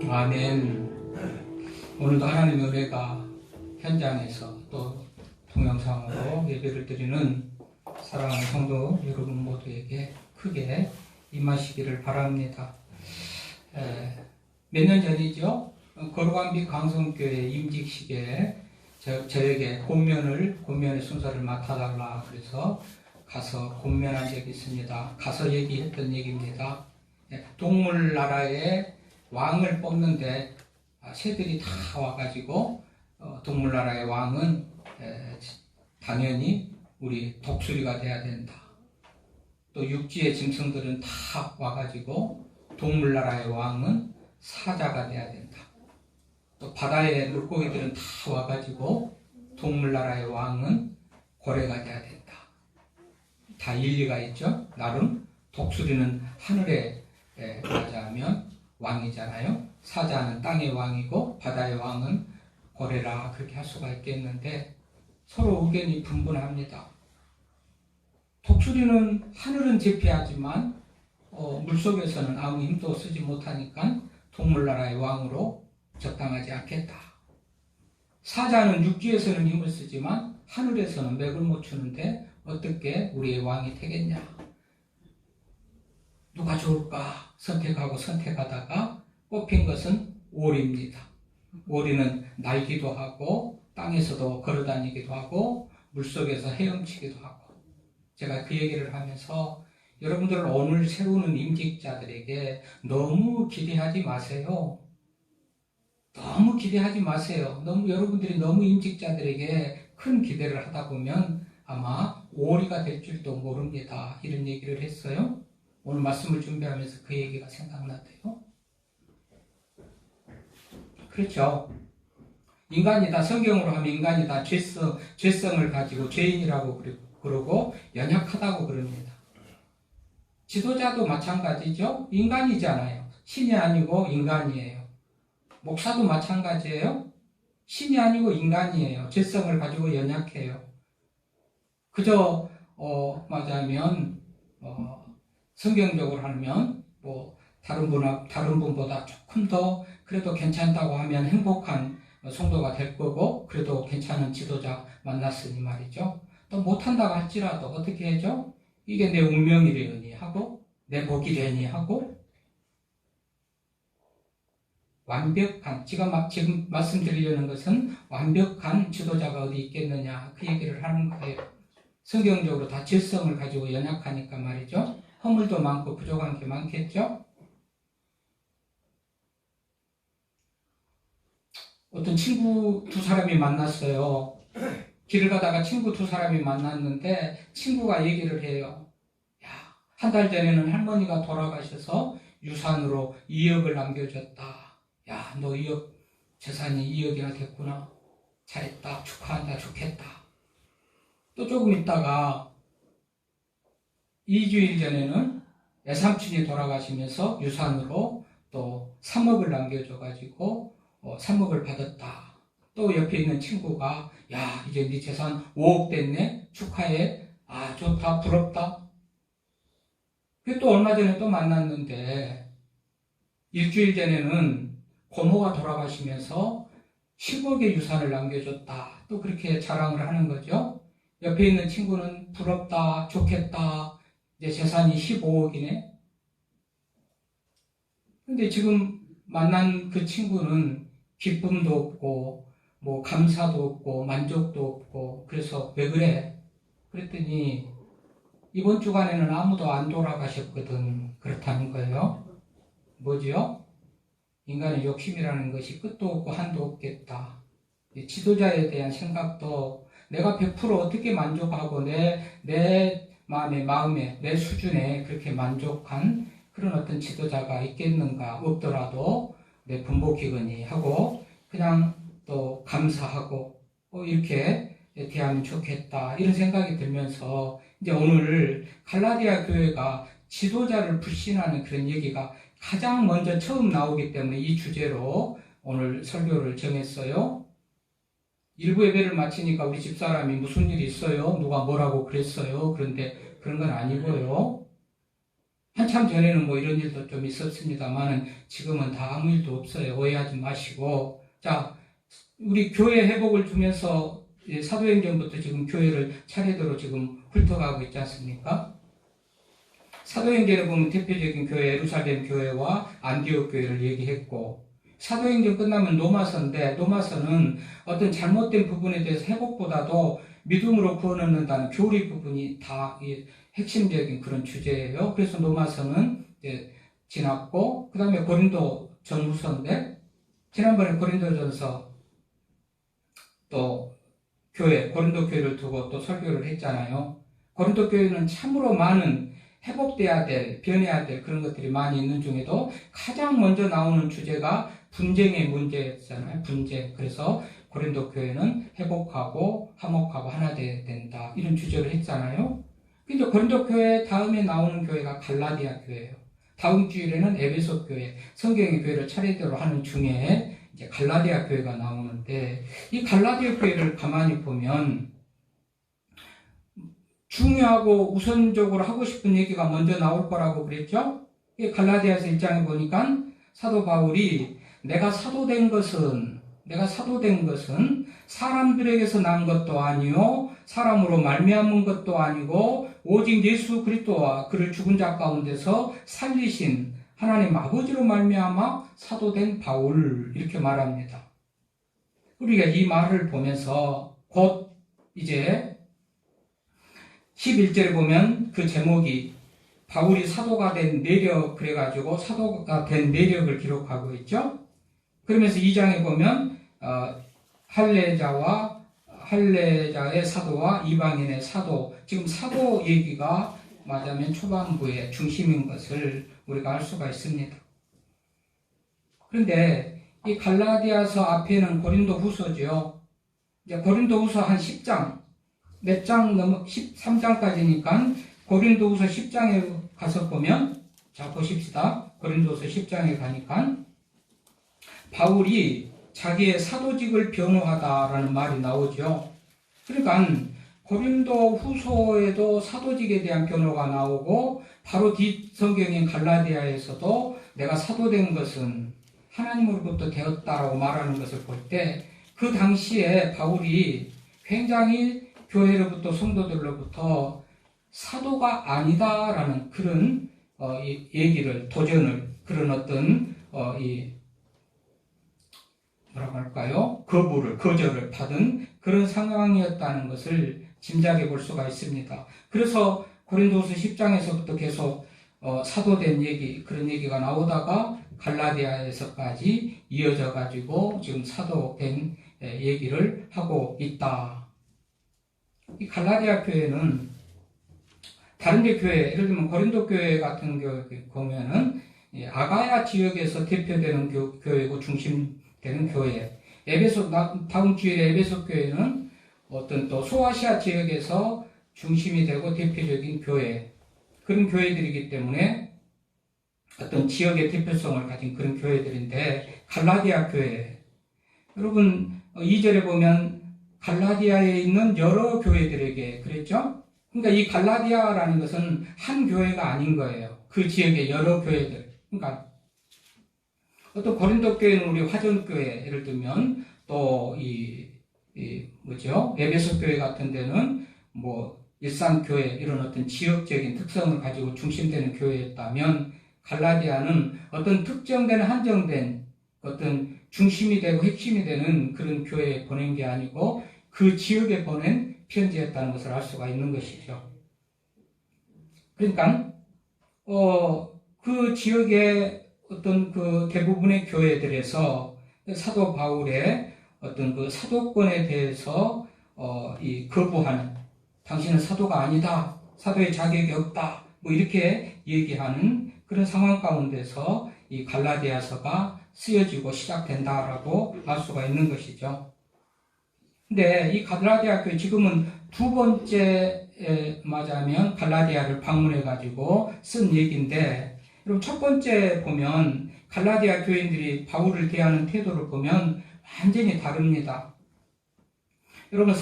아멘. 오늘도 하나님의 은혜가 현장에서 또 동영상으로 예배를 드리는 사랑하는 성도 여러분 모두에게 크게 임하시기를 바랍니다. 몇 년 전이죠. 거룩한빛 강성교회 임직식에 저에게 권면의 순서를 맡아달라 그래서 가서 권면한 적이 있습니다. 가서 얘기했던 얘기입니다. 동물나라의 왕을 뽑는데 새들이 다 와가지고 동물나라의 왕은 당연히 우리 독수리가 돼야 된다. 또 육지의 짐승들은 다 와가지고 동물나라의 왕은 사자가 돼야 된다. 또 바다의 물고기들은 다 와가지고 동물나라의 왕은 고래가 돼야 된다. 다 일리가 있죠. 나름 독수리는 하늘에 말하자면 왕이잖아요. 사자는 땅의 왕이고 바다의 왕은 고래라 그렇게 할 수가 있겠는데 서로 의견이 분분합니다. 독수리는 하늘은 제패하지만 물속에서는 아무 힘도 쓰지 못하니까 동물나라의 왕으로 적당하지 않겠다. 사자는 육지에서는 힘을 쓰지만 하늘에서는 맥을 못 추는데 어떻게 우리의 왕이 되겠냐. 누가 좋을까 선택하다가 뽑힌 것은 오리입니다. 오리는 날기도 하고 땅에서도 걸어다니기도 하고 물속에서 헤엄치기도 하고 제가 그 얘기를 하면서 여러분들 오늘 세우는 임직자들에게 너무 기대하지 마세요. 너무 기대하지 마세요. 여러분들이 너무 임직자들에게 큰 기대를 하다 보면 아마 오리가 될 줄도 모릅니다. 이런 얘기를 했어요. 오늘 말씀을 준비하면서 그 얘기가 생각나대요. 그렇죠. 인간이다. 성경으로 하면 인간이다. 죄성을 가지고 죄인이라고 그러고 연약하다고 그럽니다. 지도자도 마찬가지죠. 인간이잖아요. 신이 아니고 인간이에요. 목사도 마찬가지예요. 신이 아니고 인간이에요. 죄성을 가지고 연약해요. 그저 말하자면 성경적으로 하면 다른 분보다 조금 더 그래도 괜찮다고 하면 행복한 성도가 될 거고 그래도 괜찮은 지도자 만났으니 말이죠. 또 못한다고 할지라도 어떻게 해죠? 이게 내 운명이려니 하고 내 복이려니 하고 완벽한 지금 말씀드리려는 것은 완벽한 지도자가 어디 있겠느냐 그 얘기를 하는 거예요. 성경적으로 다 죄성을 가지고 연약하니까 말이죠. 허물도 많고 부족한 게 많겠죠. 어떤 친구 두 사람이 만났어요. 길을 가다가 친구 두 사람이 만났는데 친구가 얘기를 해요. 한 달 전에는 할머니가 돌아가셔서 유산으로 2억을 남겨줬다. 야, 너 2억 재산이 2억이나 됐구나. 잘했다. 축하한다. 좋겠다. 또 조금 있다가 2주일 전에는 외삼촌이 돌아가시면서 유산으로 또 3억을 남겨줘가지고 3억을 받았다. 또 옆에 있는 친구가 야 이제 네 재산 5억 됐네. 축하해. 아 좋다. 부럽다. 또 얼마 전에 또 만났는데 일주일 전에는 고모가 돌아가시면서 10억의 유산을 남겨줬다. 또 그렇게 자랑을 하는 거죠. 옆에 있는 친구는 부럽다. 좋겠다. 이제 재산이 15억이네. 근데 지금 만난 그 친구는 기쁨도 없고 감사도 없고 만족도 없고 그래서 왜 그래? 그랬더니 이번 주간에는 아무도 안 돌아가셨거든. 그렇다는 거예요. 뭐지요? 인간의 욕심이라는 것이 끝도 없고 한도 없겠다. 지도자에 대한 생각도 내가 100% 어떻게 만족하고 내 마음에 내 수준에 그렇게 만족한 그런 어떤 지도자가 있겠는가. 없더라도 내 분복이거니 하고 그냥 또 감사하고 이렇게 대하면 좋겠다 이런 생각이 들면서 이제 오늘 갈라디아 교회가 지도자를 불신하는 그런 얘기가 가장 먼저 처음 나오기 때문에 이 주제로 오늘 설교를 정했어요. 일부 예배를 마치니까 우리 집사람이 무슨 일이 있어요? 누가 뭐라고 그랬어요? 그런데 그런 건 아니고요. 한참 전에는 뭐 이런 일도 좀 있었습니다만은 지금은 다 아무 일도 없어요. 오해하지 마시고. 자, 우리 교회 회복을 주면서 사도행전부터 지금 교회를 차례대로 지금 훑어가고 있지 않습니까? 사도행전에 보면 대표적인 교회 예루살렘 교회와 안디옥 교회를 얘기했고, 사도행전 끝나면 로마서인데, 로마서는 어떤 잘못된 부분에 대해서 회복보다도 믿음으로 구원 얻는다는 교리 부분이 다 핵심적인 그런 주제예요. 그래서 로마서는 지났고, 그 다음에 고린도 전후서인데, 지난번에 고린도전서 또 교회, 고린도 교회를 두고 또 설교를 했잖아요. 고린도 교회는 참으로 많은 회복돼야 될, 변해야 될 그런 것들이 많이 있는 중에도 가장 먼저 나오는 주제가 분쟁의 문제였잖아요. 분쟁. 그래서 고린도 교회는 회복하고 화목하고 하나 되어야 된다. 이런 주제를 했잖아요. 근데 고린도 교회 다음에 나오는 교회가 갈라디아 교회예요. 다음 주일에는 에베소 교회, 성경의 교회를 차례대로 하는 중에 이제 갈라디아 교회가 나오는데, 이 갈라디아 교회를 가만히 보면 중요하고 우선적으로 하고 싶은 얘기가 먼저 나올 거라고 그랬죠? 이 갈라디아서 1장에 보니까 사도 바울이 내가 사도된 것은 사람들에게서 난 것도 아니요 사람으로 말미암은 것도 아니고 오직 예수 그리스도와 그를 죽은 자 가운데서 살리신 하나님 아버지로 말미암아 사도된 바울, 이렇게 말합니다. 우리가 이 말을 보면서 곧 이제 11절에 보면 그 제목이 바울이 사도가 된 내력, 그래가지고 사도가 된 내력을 기록하고 있죠. 그러면서 2장에 보면 할례자의 사도와 이방인의 사도, 지금 사도 얘기가 맞으면 초반부의 중심인 것을 우리가 알 수가 있습니다. 그런데 이 갈라디아서 앞에는 고린도 후서죠. 이제 고린도 후서 한 10장, 몇 장 넘어 13장까지니까 고린도 후서 10장에 가서 보면, 자 보십시다. 고린도 후서 10장에 가니까 바울이 자기의 사도직을 변호하다라는 말이 나오죠. 그러니까 고린도 후서에도 사도직에 대한 변호가 나오고, 바로 뒷 성경인 갈라디아에서도 내가 사도된 것은 하나님으로부터 되었다라고 말하는 것을 볼 때, 그 당시에 바울이 굉장히 교회로부터 성도들로부터 사도가 아니다라는 그런 얘기를, 도전을, 그런 어떤 뭐라고 할까요? 거절을 받은 그런 상황이었다는 것을 짐작해 볼 수가 있습니다. 그래서 고린도서 10장에서부터 계속 사도된 얘기, 그런 얘기가 나오다가 갈라디아에서까지 이어져 가지고 지금 사도된 얘기를 하고 있다. 이 갈라디아 교회는 다른 데 교회, 예를 들면 고린도 교회 같은 경우에 보면은 아가야 지역에서 대표되는 교회고 중심되는 교회. 다음 주일에 에베소 교회는 어떤 또 소아시아 지역에서 중심이 되고 대표적인 교회, 그런 교회들이기 때문에 어떤 지역의 대표성을 가진 그런 교회들인데, 갈라디아 교회, 여러분 2절에 보면 갈라디아에 있는 여러 교회들에게 그랬죠? 그러니까 이 갈라디아라는 것은 한 교회가 아닌 거예요. 그 지역의 여러 교회들. 그러니까 어떤 고린도 교회는 우리 화전교회, 예를 들면 또 에베소 교회 같은 데는 뭐 일산교회, 이런 어떤 지역적인 특성을 가지고 중심되는 교회였다면, 갈라디아는 어떤 특정된 한정된 어떤 중심이 되고 핵심이 되는 그런 교회에 보낸 게 아니고 그 지역에 보낸 편지였다는 것을 알 수가 있는 것이죠. 그러니까 그 지역의 어떤 그 대부분의 교회들에서 사도 바울의 어떤 그 사도권에 대해서 거부하는, 당신은 사도가 아니다, 사도의 자격이 없다, 뭐 이렇게 얘기하는 그런 상황 가운데서 이 갈라디아서가 쓰여지고 시작된다라고 알 수가 있는 것이죠. 근데 이 갈라디아 교회, 지금은 두 번째 맞아면 갈라디아를 방문해가지고 쓴 얘기인데, 여러분 첫 번째 보면 갈라디아 교인들이 바울을 대하는 태도를 보면 완전히 다릅니다. 여러분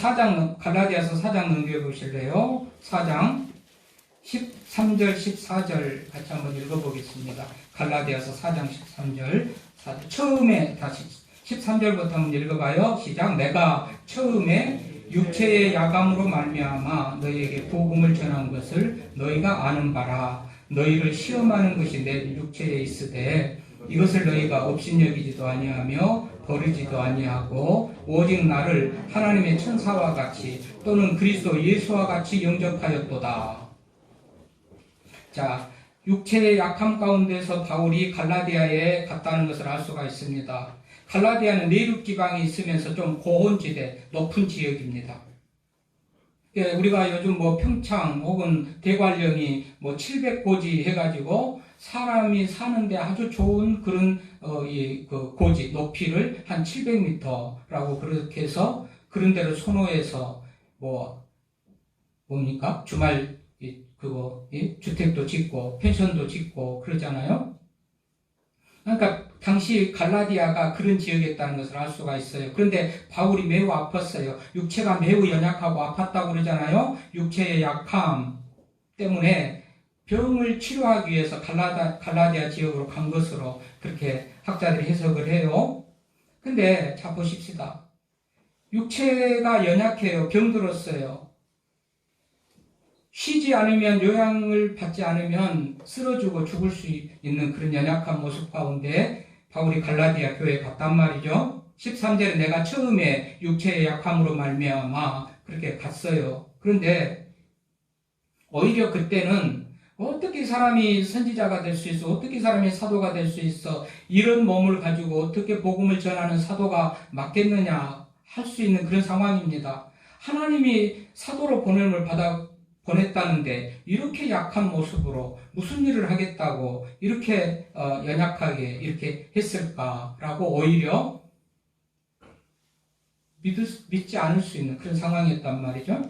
갈라디아서 4장 넘겨보실래요? 4장 13절, 14절 같이 한번 읽어보겠습니다. 갈라디아서 4장 13절, 4절. 처음에 다시 13절부터 한번 읽어봐요. 시작. 내가 처음에 육체의 야감으로 말미암아 너희에게 복음을 전한 것을 너희가 아는 바라. 너희를 시험하는 것이 내 육체에 있으되 이것을 너희가 업신여기지도 아니하며 버리지도 아니하고 오직 나를 하나님의 천사와 같이 또는 그리스도 예수와 같이 영접하였도다. 자, 육체의 약함 가운데서 바울이 갈라디아에 갔다는 것을 알 수가 있습니다. 갈라디아는 내륙 지방이 있으면서 좀 고온지대, 높은 지역입니다. 우리가 요즘 뭐 평창 혹은 대관령이 뭐 700고지 해가지고 사람이 사는데 아주 좋은 그런 그 고지 높이를 한 700m라고 그렇게 해서 그런 데를 선호해서 뭡니까? 주말 주택도 짓고 펜션도 짓고 그러잖아요. 그러니까 당시 갈라디아가 그런 지역이었다는 것을 알 수가 있어요. 그런데 바울이 매우 아팠어요. 육체가 매우 연약하고 아팠다고 그러잖아요. 육체의 약함 때문에 병을 치료하기 위해서 갈라디아 지역으로 간 것으로 그렇게 학자들이 해석을 해요. 근데 자 보십시다. 육체가 연약해요. 병들었어요. 쉬지 않으면 요양을 받지 않으면 쓰러지고 죽을 수 있는 그런 연약한 모습 가운데 바울이 갈라디아 교회에 갔단 말이죠. 13절에 내가 처음에 육체의 약함으로 말미암아 그렇게 갔어요. 그런데 오히려 그때는 어떻게 사람이 선지자가 될 수 있어? 어떻게 사람이 사도가 될 수 있어? 이런 몸을 가지고 어떻게 복음을 전하는 사도가 맞겠느냐 할 수 있는 그런 상황입니다. 하나님이 사도로 보냈다는데 이렇게 약한 모습으로 무슨 일을 하겠다고 이렇게 연약하게 이렇게 했을까라고 오히려 믿지 않을 수 있는 그런 상황이었단 말이죠.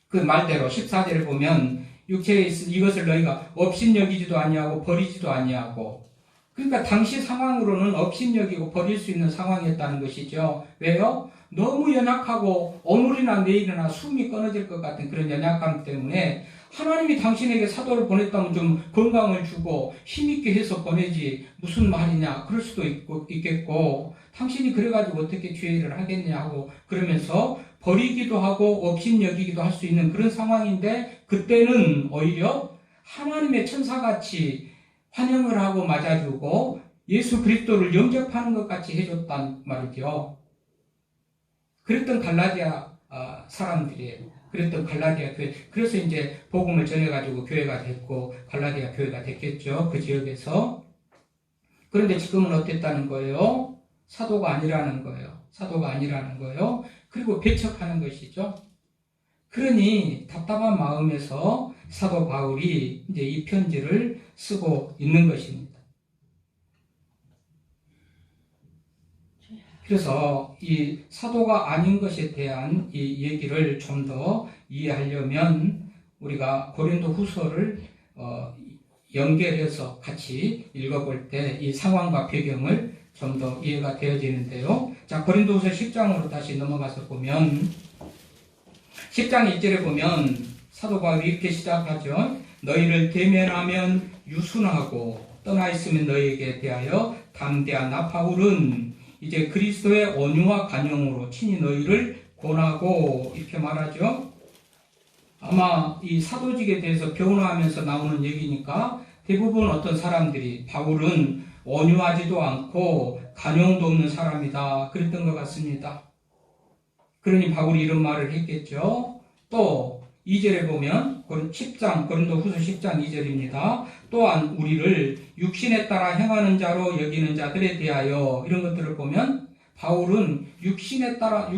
그 말대로 14절에 보면 육체에 있은 이것을 너희가 업신여기지도 아니하고 버리지도 아니하고, 그러니까 당시 상황으로는 업신여기고 버릴 수 있는 상황이었다는 것이죠. 왜요? 너무 연약하고 오늘이나 내일이나 숨이 끊어질 것 같은 그런 연약함 때문에 하나님이 당신에게 사도를 보냈다면 좀 건강을 주고 힘있게 해서 보내지 무슨 말이냐 그럴 수도 있겠고, 당신이 그래가지고 어떻게 죄를 하겠냐 하고 그러면서 버리기도 하고 업신여기기도 할 수 있는 그런 상황인데, 그때는 오히려 하나님의 천사같이 환영을 하고 맞아주고 예수 그리스도를 영접하는 것 같이 해줬단 말이죠. 그랬던 갈라디아 사람들이에요. 그랬던 갈라디아 교회. 그래서 이제 복음을 전해가지고 교회가 됐고 갈라디아 교회가 됐겠죠. 그 지역에서. 그런데 지금은 어땠다는 거예요? 사도가 아니라는 거예요. 사도가 아니라는 거예요. 그리고 배척하는 것이죠. 그러니 답답한 마음에서 사도 바울이 이제 이 편지를 쓰고 있는 것입니다. 그래서 이 사도가 아닌 것에 대한 이 얘기를 좀 더 이해하려면 우리가 고린도 후서를 연결해서 같이 읽어볼 때 이 상황과 배경을 좀 더 이해가 되어지는데요. 자, 고린도 후서 10장으로 다시 넘어가서 보면 10장 1절에 보면 사도 바울이 이렇게 시작하죠. 너희를 대면하면 유순하고 떠나 있으면 너희에게 대하여 담대한 나 바울은 이제 그리스도의 온유와 간용으로 친히 너희를 권하고 이렇게 말하죠. 아마 이 사도직에 대해서 변호하면서 나오는 얘기니까 대부분 어떤 사람들이 바울은 온유하지도 않고 간용도 없는 사람이다 그랬던 것 같습니다. 그러니 바울이 이런 말을 했겠죠. 또 2절에 보면 고린도 후서 10장 2절입니다. 또한 우리를 육신에 따라 행하는 자로 여기는 자들에 대하여, 이런 것들을 보면 바울은 육신을 따라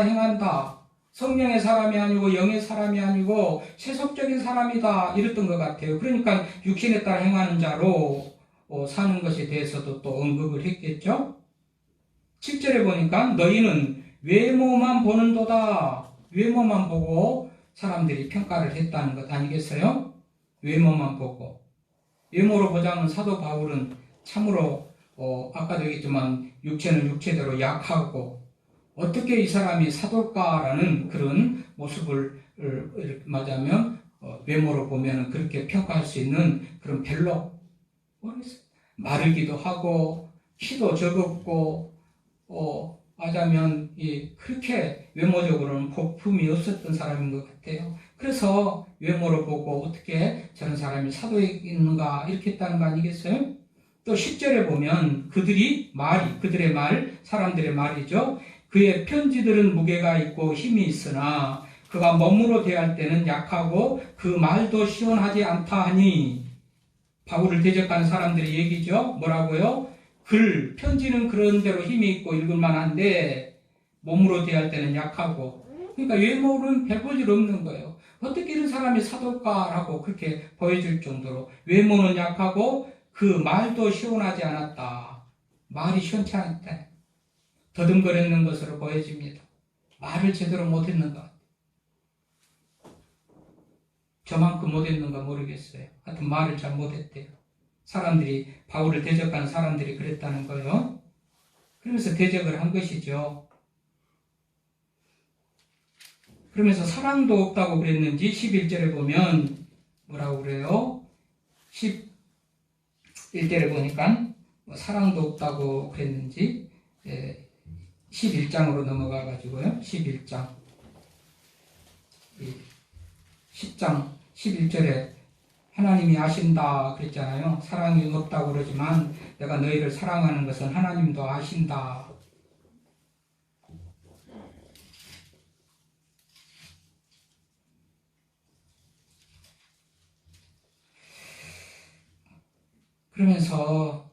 행한다. 성령의 사람이 아니고 영의 사람이 아니고 세속적인 사람이다 이랬던 것 같아요. 그러니까 육신에 따라 행하는 자로 사는 것에 대해서도 또 언급을 했겠죠. 7절에 보니까 너희는 외모만 보는도다. 외모만 보고 사람들이 평가를 했다는 것 아니겠어요? 외모만 보고. 외모로 보자면 사도 바울은 참으로 아까도 얘기했지만 육체는 육체대로 약하고 어떻게 이 사람이 사도일까라는 그런 모습을 말하자면 외모로 보면 그렇게 평가할 수 있는 그런 별로 모르겠어요. 마르기도 하고 키도 적었고 하자면 그렇게 외모적으로는 복품이 없었던 사람인 것 같아요. 그래서 외모로 보고 어떻게 저런 사람이 사도에 있는가 이렇게 했다는 거 아니겠어요? 또 10절에 보면 그들의 말, 사람들의 말이죠. 그의 편지들은 무게가 있고 힘이 있으나 그가 몸으로 대할 때는 약하고 그 말도 시원하지 않다 하니, 바울을 대적하는 사람들의 얘기죠. 뭐라고요? 편지는 그런 대로 힘이 있고 읽을만한데 몸으로 대할 때는 약하고, 그러니까 외모는 별 볼 일 없는 거예요. 어떻게 이런 사람이 사도일까라고 그렇게 보여줄 정도로 외모는 약하고 그 말도 시원하지 않았다. 말이 시원치 않다. 더듬거리는 것으로 보여집니다. 말을 제대로 못했는 것. 저만큼 못했는가 모르겠어요. 하여튼 말을 잘 못했대요. 사람들이, 바울을 대적하는 사람들이 그랬다는 거예요. 그러면서 대적을 한 것이죠. 그러면서 사랑도 없다고 그랬는지 11절에 보면 뭐라고 그래요? 11절에 보니까 사랑도 없다고 그랬는지 11장으로 넘어가 가지고요. 11장 10장 11절에 하나님이 아신다 그랬잖아요. 사랑이 없다고 그러지만 내가 너희를 사랑하는 것은 하나님도 아신다. 그러면서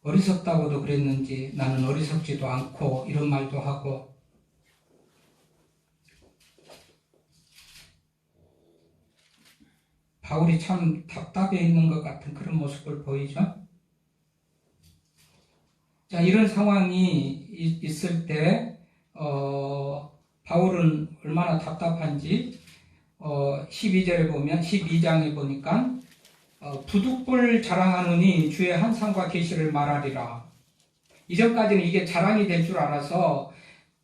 어리석다고도 그랬는지 나는 어리석지도 않고 이런 말도 하고, 바울이 참 답답해 있는 것 같은 그런 모습을 보이죠. 자, 이런 상황이 있을 때 바울은 얼마나 답답한지 12절에 보면, 12장에 보니까 부득불 자랑하노니 주의 한상과 계시를 말하리라. 이전까지는 이게 자랑이 될 줄 알아서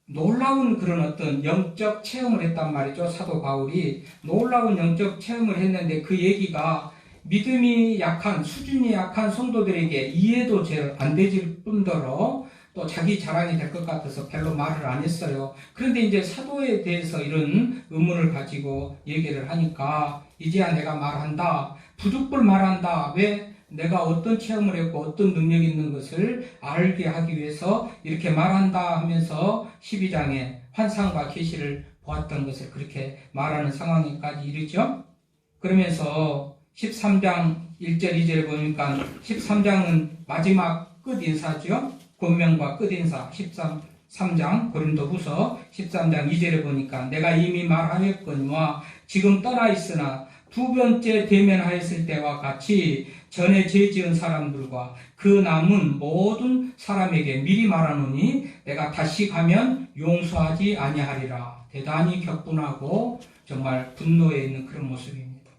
놀라운 그런 어떤 영적 체험을 했단 말이죠. 사도 바울이 놀라운 영적 체험을 했는데 그 얘기가 믿음이 약한, 수준이 약한 성도들에게 이해도 잘 안 되질 뿐더러 또 자기 자랑이 될 것 같아서 별로 말을 안 했어요. 그런데 이제 사도에 대해서 이런 의문을 가지고 얘기를 하니까 이제야 내가 말한다. 부득불 말한다. 왜? 내가 어떤 체험을 했고 어떤 능력이 있는 것을 알게 하기 위해서 이렇게 말한다 하면서 12장에 환상과 계시를 보았던 것을 그렇게 말하는 상황까지 이르죠. 그러면서 13장 1절 2절에 보니까 13장은 마지막 끝 인사죠. 권면과 끝 인사. 13장 고린도후서 13장 2절에 보니까 내가 이미 말하였거니와 지금 떠나 있으나 두 번째 대면하였을 때와 같이 전에 죄 지은 사람들과 그 남은 모든 사람에게 미리 말하노니 내가 다시 가면 용서하지 아니하리라. 대단히 격분하고 정말 분노에 있는 그런 모습입니다.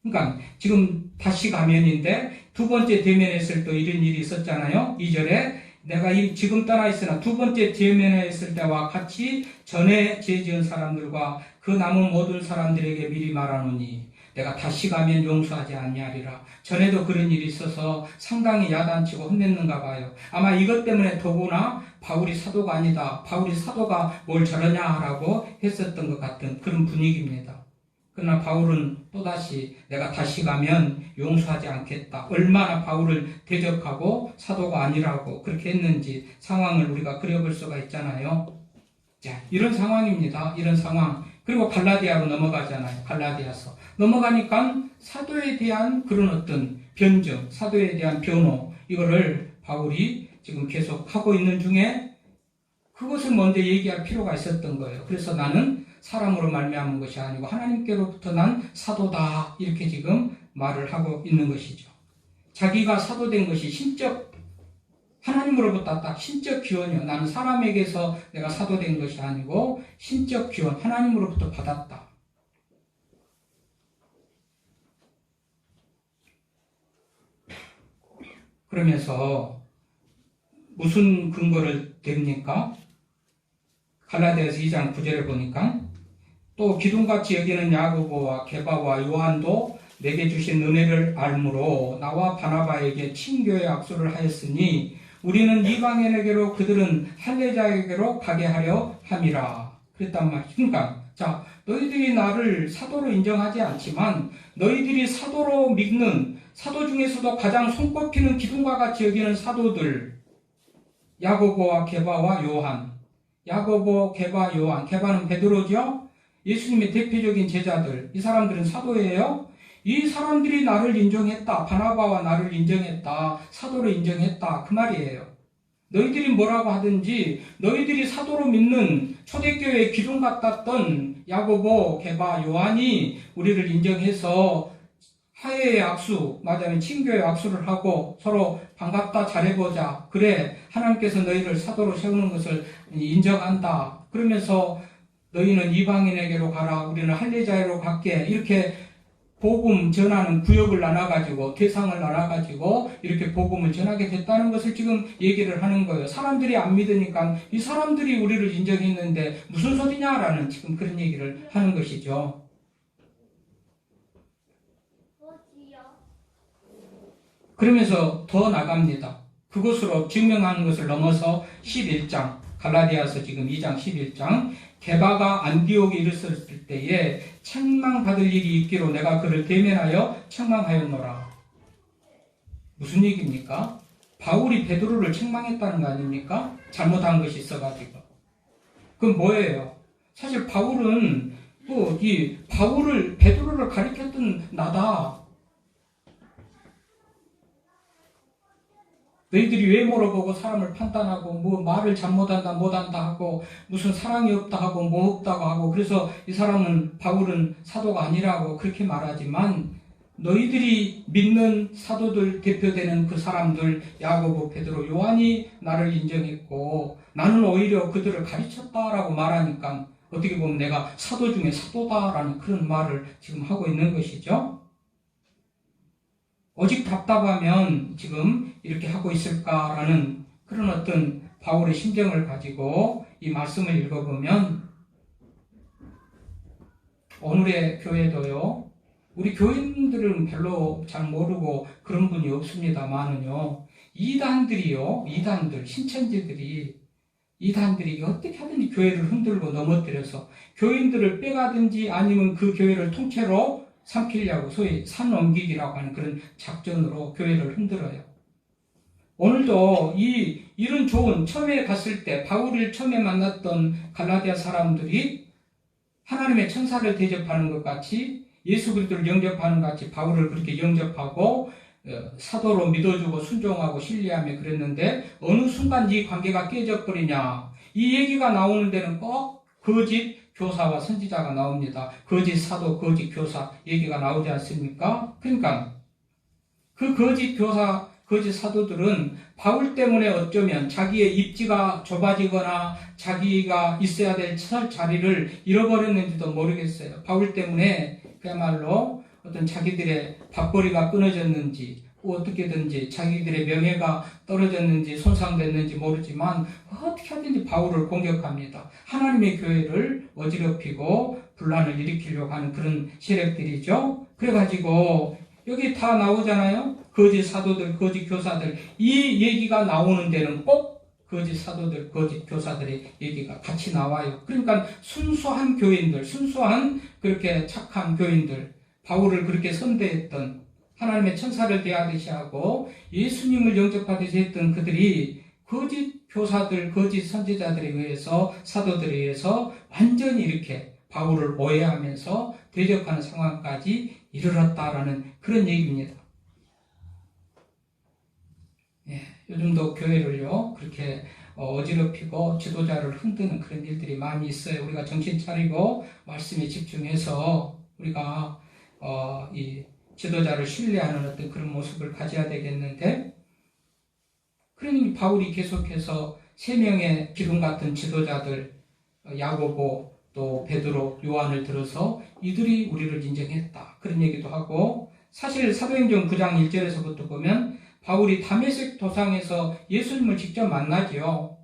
그러니까 지금 다시 가면인데 두 번째 대면했을 때 이런 일이 있었잖아요. 2절에 내가 지금 떠나 있으나 두 번째 대면했을 때와 같이 전에 죄 지은 사람들과 그 남은 모든 사람들에게 미리 말하노니 내가 다시 가면 용서하지 아니하리라. 전에도 그런 일이 있어서 상당히 야단치고 혼냈는가 봐요. 아마 이것 때문에 더구나 바울이 사도가 아니다. 바울이 사도가 뭘 저러냐라고 했었던 것 같은 그런 분위기입니다. 그러나 바울은 또다시 내가 다시 가면 용서하지 않겠다. 얼마나 바울을 대적하고 사도가 아니라고 그렇게 했는지 상황을 우리가 그려볼 수가 있잖아요. 자, 이런 상황입니다. 이런 상황. 그리고 갈라디아로 넘어가잖아요. 갈라디아서. 넘어가니까 사도에 대한 그런 어떤 변증, 사도에 대한 변호, 이거를 바울이 지금 계속 하고 있는 중에 그것을 먼저 얘기할 필요가 있었던 거예요. 그래서 나는 사람으로 말미암은 것이 아니고 하나님께로부터 난 사도다. 이렇게 지금 말을 하고 있는 것이죠. 자기가 사도된 것이 신적, 하나님으로부터 왔다. 신적 기원이요. 나는 사람에게서 내가 사도된 것이 아니고 신적 기원, 하나님으로부터 받았다. 그러면서 무슨 근거를 댑니까? 갈라디아서 2장 9절에 보니까 또 기둥같이 여기는 야고보와 게바와 요한도 내게 주신 은혜를 알므로 나와 바나바에게 친교의 악수를 하였으니 우리는 이방인에게로 그들은 할례자에게로 가게 하려 함이라. 그랬단 말이죠. 그러니까 자, 너희들이 나를 사도로 인정하지 않지만 너희들이 사도로 믿는 사도 중에서도 가장 손꼽히는 기둥과 같이 여기는 사도들, 야고보와 게바와 요한. 야고보, 게바, 요한. 게바는 베드로죠. 예수님의 대표적인 제자들. 이 사람들은 사도예요. 이 사람들이 나를 인정했다. 바나바와 나를 인정했다. 사도로 인정했다. 그 말이에요. 너희들이 뭐라고 하든지 너희들이 사도로 믿는 초대교회의 기둥 같았던 야고보, 게바, 요한이 우리를 인정해서 화해의 악수, 맞아요. 친교의 악수를 하고 서로 반갑다, 잘해보자. 그래, 하나님께서 너희를 사도로 세우는 것을 인정한다. 그러면서 너희는 이방인에게로 가라. 우리는 할례자로 갈게. 이렇게 복음 전하는 구역을 나눠가지고 대상을 나눠가지고 이렇게 복음을 전하게 됐다는 것을 지금 얘기를 하는 거예요. 사람들이 안 믿으니까 이 사람들이 우리를 인정했는데 무슨 소리냐라는 지금 그런 얘기를 하는 것이죠. 그러면서 더 나갑니다. 그것으로 증명하는 것을 넘어서 11장 갈라디아서 지금 2장 11장 게바가 안디옥에 이르렀을 때에 책망받을 일이 있기로 내가 그를 대면하여 책망하였노라. 무슨 얘기입니까? 바울이 베드로를 책망했다는 거 아닙니까? 잘못한 것이 있어가지고. 그건 뭐예요? 사실 바울은 이 바울을 베드로를 가리켰던 나다. 너희들이 외모를 보고 사람을 판단하고 뭐 말을 잘못한다 못한다 하고 무슨 사랑이 없다 하고 뭐 없다고 하고 그래서 이 사람은 바울은 사도가 아니라고 그렇게 말하지만 너희들이 믿는 사도들 대표되는 그 사람들 야고보, 베드로, 요한이 나를 인정했고 나는 오히려 그들을 가르쳤다라고 말하니까 어떻게 보면 내가 사도 중에 사도다라는 그런 말을 지금 하고 있는 것이죠. 오직 답답하면 지금 이렇게 하고 있을까라는 그런 어떤 바울의 심정을 가지고 이 말씀을 읽어보면 오늘의 교회도요. 우리 교인들은 별로 잘 모르고 그런 분이 없습니다만은요. 이단들이요. 이단들, 신천지들이 이단들이 어떻게 하든지 교회를 흔들고 넘어뜨려서 교인들을 빼가든지 아니면 그 교회를 통째로 삼키려고 소위 산 옮기기라고 하는 그런 작전으로 교회를 흔들어요. 오늘도 이런 좋은 처음에 갔을 때 바울을 처음에 만났던 갈라디아 사람들이 하나님의 천사를 대접하는 것 같이 예수 그리스도를 영접하는 것 같이 바울을 그렇게 영접하고 사도로 믿어주고 순종하고 신뢰하며 그랬는데 어느 순간 이 관계가 깨져버리냐. 이 얘기가 나오는 데는 꼭 거짓 교사와 선지자가 나옵니다. 거짓 사도, 거짓 교사 얘기가 나오지 않습니까? 그러니까 그 거짓 교사, 거짓 사도들은 바울 때문에 어쩌면 자기의 입지가 좁아지거나 자기가 있어야 될 자리를 잃어버렸는지도 모르겠어요. 바울 때문에 그야말로 어떤 자기들의 밥벌이가 끊어졌는지 어떻게든지 자기들의 명예가 떨어졌는지 손상됐는지 모르지만 어떻게 하든지 바울을 공격합니다. 하나님의 교회를 어지럽히고 분란을 일으키려고 하는 그런 세력들이죠. 그래가지고 여기 다 나오잖아요. 거짓 사도들, 거짓 교사들. 이 얘기가 나오는 데는 꼭 거짓 사도들, 거짓 교사들의 얘기가 같이 나와요. 그러니까 순수한 교인들, 순수한 그렇게 착한 교인들, 바울을 그렇게 선대했던 하나님의 천사를 대하듯이 하고 예수님을 영접하듯이 했던 그들이 거짓 교사들, 거짓 선지자들에 의해서 사도들에 의해서 완전히 이렇게 바울을 오해하면서 대적하는 상황까지 이르렀다라는 그런 얘기입니다. 예, 요즘도 교회를요 그렇게 어지럽히고 지도자를 흔드는 그런 일들이 많이 있어요. 우리가 정신 차리고 말씀에 집중해서 우리가 이 지도자를 신뢰하는 어떤 그런 모습을 가져야 되겠는데, 그러니 바울이 계속해서 3명의 기둥 같은 지도자들, 야고보, 또 베드로, 요한을 들어서 이들이 우리를 인정했다. 그런 얘기도 하고, 사실 사도행전 9장 1절에서부터 보면 바울이 다메섹 도상에서 예수님을 직접 만나죠.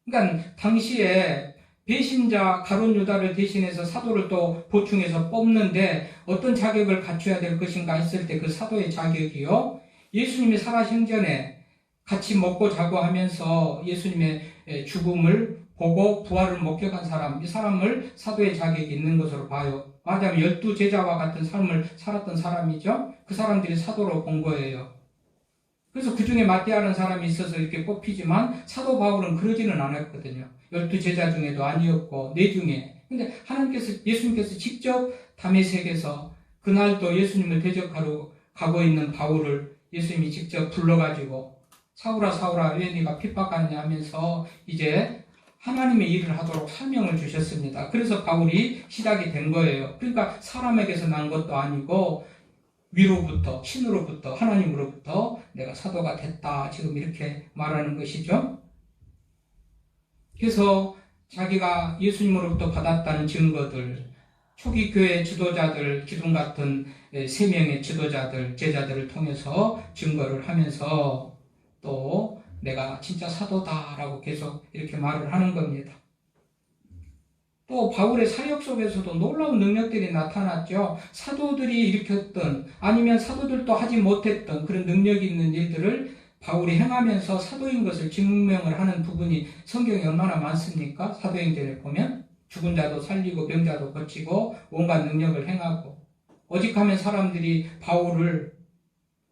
그러니까 당시에 배신자 가룟 유다를 대신해서 사도를 또 보충해서 뽑는데 어떤 자격을 갖춰야 될 것인가 했을 때 그 사도의 자격이요. 예수님이 살아생 전에 같이 먹고 자고 하면서 예수님의 죽음을 보고 부활을 목격한 사람, 이 사람을 사도의 자격이 있는 것으로 봐요. 말하자면 12제자와 같은 삶을 살았던 사람이죠. 그 사람들이 사도로 본 거예요. 그래서 그 중에 맞대하는 사람이 있어서 이렇게 뽑히지만 사도 바울은 그러지는 않았거든요. 12제자 중에도 아니었고 네 중에. 근데 예수님께서 직접 다메섹에서 그날도 예수님을 대적하러 가고 있는 바울을 예수님이 직접 불러가지고 사울아 사울아 왜 네가 핍박하느냐 하면서 이제 하나님의 일을 하도록 사명을 주셨습니다. 그래서 바울이 시작이 된 거예요. 그러니까 사람에게서 난 것도 아니고 위로부터, 신으로부터, 하나님으로부터 내가 사도가 됐다. 지금 이렇게 말하는 것이죠. 그래서 자기가 예수님으로부터 받았다는 증거들, 초기 교회 지도자들, 기둥 같은 3명의 지도자들, 제자들을 통해서 증거를 하면서 또 내가 진짜 사도다라고 계속 이렇게 말을 하는 겁니다. 또 바울의 사역 속에서도 놀라운 능력들이 나타났죠. 사도들이 일으켰던 아니면 사도들도 하지 못했던 그런 능력이 있는 일들을 바울이 행하면서 사도인 것을 증명을 하는 부분이 성경에 얼마나 많습니까? 사도행전에 보면 죽은 자도 살리고 병자도 고치고 온갖 능력을 행하고 오직하면 사람들이 바울을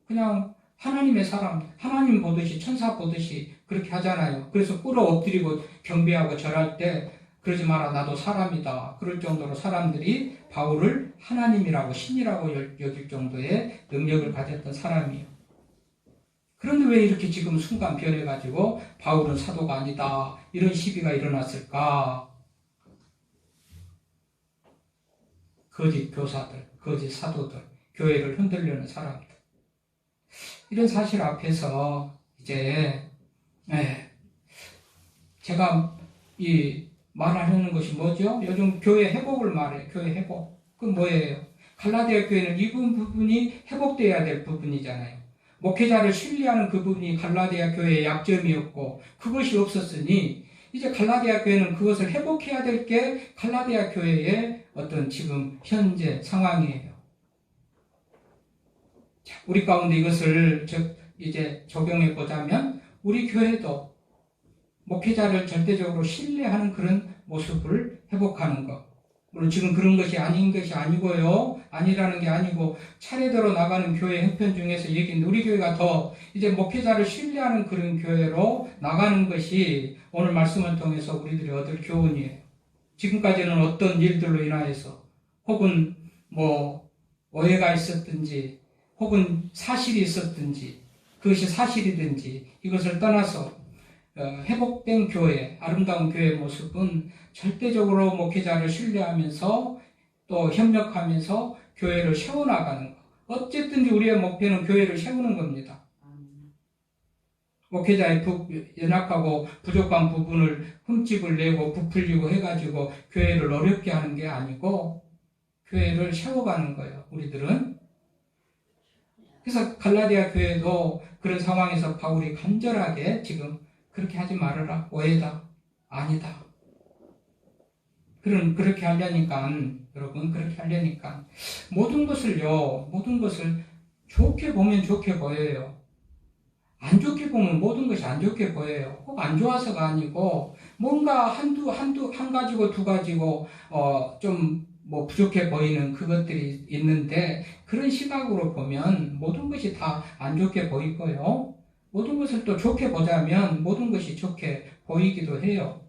그냥 하나님의 사람, 하나님 보듯이 천사 보듯이 그렇게 하잖아요. 그래서 꿇어 엎드리고 경배하고 절할 때 그러지 마라 나도 사람이다. 그럴 정도로 사람들이 바울을 하나님이라고 신이라고 여길 정도의 능력을 가졌던 사람이에요. 그런데 왜 이렇게 지금 순간 변해가지고 바울은 사도가 아니다. 이런 시비가 일어났을까? 거짓 교사들, 거짓 사도들, 교회를 흔들려는 사람들. 이런 사실 앞에서 이제 제가 이 말하려는 것이 뭐죠? 요즘 교회 회복을 말해요. 교회 회복. 그건 뭐예요? 갈라디아 교회는 이 부분이 회복되어야 될 부분이잖아요. 목회자를 신뢰하는 그 부분이 갈라디아 교회의 약점이었고 그것이 없었으니 이제 갈라디아 교회는 그것을 회복해야 될 게 갈라디아 교회의 어떤 지금 현재 상황이에요. 자, 우리 가운데 이것을 이제 적용해 보자면 우리 교회도 목회자를 절대적으로 신뢰하는 그런 모습을 회복하는 것. 물론 지금 그런 것이 아닌 것이 아니고요. 아니라는 게 아니고 차례대로 나가는 교회 형편 중에서 얘기인데 우리 교회가 더 이제 목회자를 신뢰하는 그런 교회로 나가는 것이 오늘 말씀을 통해서 우리들이 얻을 교훈이에요. 지금까지는 어떤 일들로 인하여서 혹은 뭐 오해가 있었든지 혹은 사실이 있었든지 그것이 사실이든지 이것을 떠나서 회복된 교회, 아름다운 교회의 모습은 절대적으로 목회자를 신뢰하면서 또 협력하면서 교회를 세워나가는 것. 어쨌든지 우리의 목표는 교회를 세우는 겁니다. 목회자의 연약하고 부족한 부분을 흠집을 내고 부풀리고 해가지고 교회를 어렵게 하는 게 아니고 교회를 세워가는 거예요. 우리들은. 그래서 갈라디아 교회도 그런 상황에서 바울이 간절하게 지금 그렇게 하지 말아라. 오해다. 아니다. 그렇게 하려니까, 여러분, 그렇게 하려니까, 모든 것을 좋게 보면 좋게 보여요. 안 좋게 보면 모든 것이 안 좋게 보여요. 꼭 안 좋아서가 아니고, 뭔가 한 가지고 두 가지고, 뭐 부족해 보이는 그것들이 있는데, 그런 시각으로 보면 모든 것이 다 안 좋게 보이고요. 모든 것을 또 좋게 보자면 모든 것이 좋게 보이기도 해요.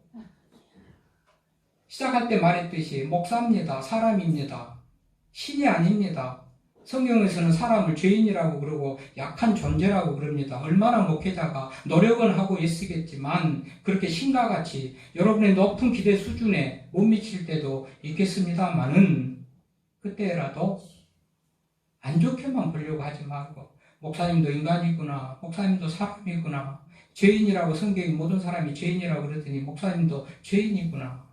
시작할 때 말했듯이 목사입니다. 사람입니다. 신이 아닙니다. 성경에서는 사람을 죄인이라고 그러고 약한 존재라고 그럽니다. 얼마나 목회자가 노력은 하고 있으겠지만 그렇게 신과 같이 여러분의 높은 기대 수준에 못 미칠 때도 있겠습니다만은 그때라도 안 좋게만 보려고 하지 말고 목사님도 인간이구나. 목사님도 사람이구나. 죄인이라고 성경이 모든 사람이 죄인이라고 그러더니 목사님도 죄인이구나.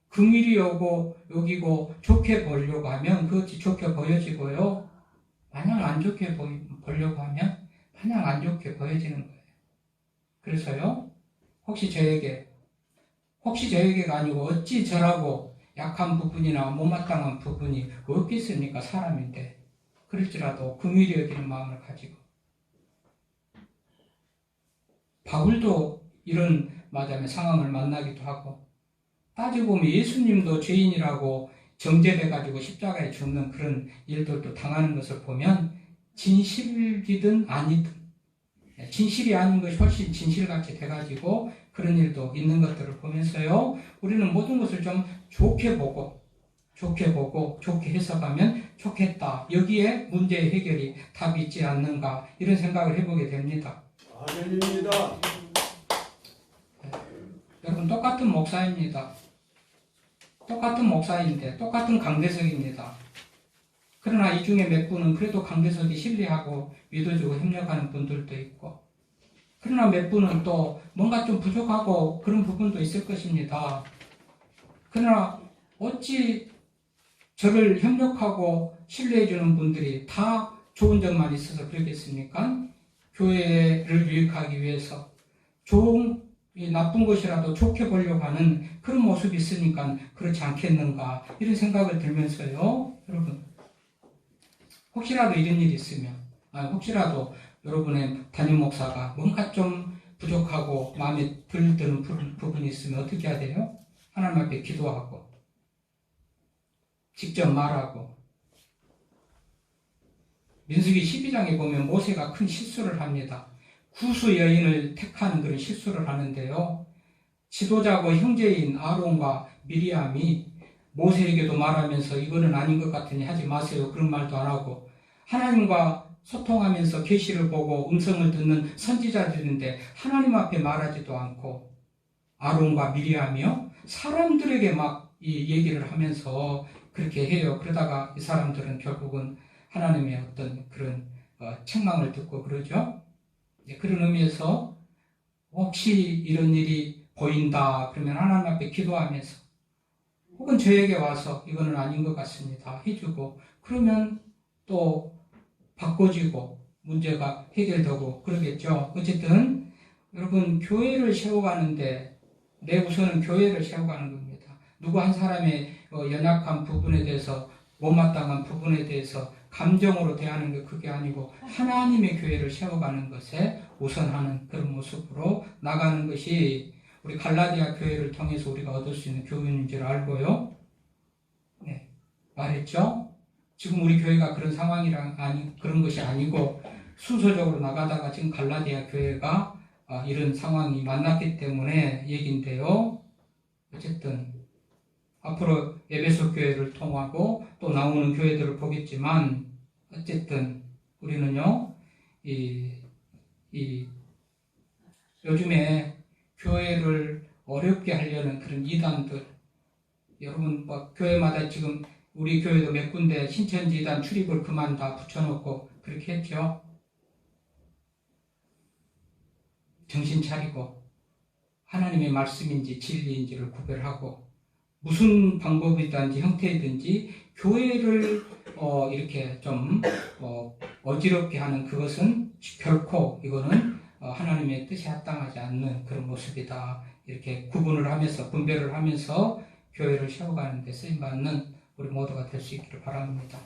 긍휼히 여기고 좋게 보려고 하면 그것이 좋게 보여지고요. 마냥 안 좋게 보려고 하면 마냥 안 좋게 보여지는 거예요. 그래서요. 혹시 저에게 혹시 저에게가 아니고 어찌 저라고 약한 부분이나 못마땅한 부분이 없겠습니까? 사람인데. 그럴지라도 긍휼히 여기는 마음을 가지고. 바울도 이런 말하자면 상황을 만나기도 하고, 따지고 보면 예수님도 죄인이라고 정죄돼가지고 십자가에 죽는 그런 일들도 당하는 것을 보면 진실이든 아니든, 진실이 아닌 것이 훨씬 진실같이 돼가지고 그런 일도 있는 것들을 보면서요, 우리는 모든 것을 좀 좋게 보고 좋게 해석하면 좋겠다. 여기에 문제의 해결이 답이 있지 않는가, 이런 생각을 해보게 됩니다. 아멘입니다. 여러분, 똑같은 목사입니다. 똑같은 목사인데 똑같은 강대석입니다. 그러나 이 중에 몇 분은 그래도 강대석이 신뢰하고 믿어주고 협력하는 분들도 있고, 그러나 몇 분은 또 뭔가 좀 부족하고 그런 부분도 있을 것입니다. 그러나 어찌 저를 협력하고 신뢰해주는 분들이 다 좋은 점만 있어서 그러겠습니까? 교회를 유익하기 위해서 나쁜 것이라도 좋게 보려고 하는 그런 모습이 있으니까 그렇지 않겠는가, 이런 생각을 들면서요, 여러분, 혹시라도 이런 일이 있으면, 혹시라도 여러분의 담임 목사가 뭔가 좀 부족하고 마음에 덜 드는 부분이 있으면 어떻게 해야 돼요? 하나님 앞에 기도하고 직접 말하고. 민수기 12장에 보면 모세가 큰 실수를 합니다. 구수 여인을 택하는 그런 실수를 하는데요, 지도자고 형제인 아론과 미리암이 모세에게도 말하면서 이거는 아닌 것 같으니 하지 마세요, 그런 말도 안 하고, 하나님과 소통하면서 계시를 보고 음성을 듣는 선지자들인데 하나님 앞에 말하지도 않고, 아론과 미리암이요, 사람들에게 막 이 얘기를 하면서 그렇게 해요. 그러다가 이 사람들은 결국은 하나님의 어떤 그런 책망을 듣고 그러죠. 그런 의미에서 혹시 이런 일이 보인다 그러면 하나님 앞에 기도하면서, 혹은 저에게 와서 이거는 아닌 것 같습니다 해주고, 그러면 또 바꿔지고 문제가 해결되고 그러겠죠. 어쨌든 여러분, 교회를 세워가는데 내 우선은 교회를 세워가는 겁니다. 누구 한 사람의 연약한 부분에 대해서, 못마땅한 부분에 대해서 감정으로 대하는 게 그게 아니고 하나님의 교회를 세워가는 것에 우선하는 그런 모습으로 나가는 것이 우리 갈라디아 교회를 통해서 우리가 얻을 수 있는 교훈인 줄 알고요. 네, 말했죠. 지금 우리 교회가 그런 상황이랑 그런 것이 아니고 순서적으로 나가다가 지금 갈라디아 교회가 이런 상황이 만났기 때문에 얘기인데요. 어쨌든 앞으로 에베소 교회를 통하고 또 나오는 교회들을 보겠지만, 어쨌든 우리는요, 요즘에 교회를 어렵게 하려는 그런 이단들, 여러분 교회마다 지금 우리 교회도 몇 군데 신천지 이단 출입을 그만 다 붙여놓고 그렇게 했죠. 정신 차리고 하나님의 말씀인지 진리인지를 구별하고, 무슨 방법이든지 형태이든지 교회를 이렇게 좀 어지럽게 하는 그것은 결코 이거는 하나님의 뜻에 합당하지 않는 그런 모습이다. 이렇게 구분을 하면서 분별을 하면서 교회를 세워가는 데 쓰임받는 우리 모두가 될 수 있기를 바랍니다.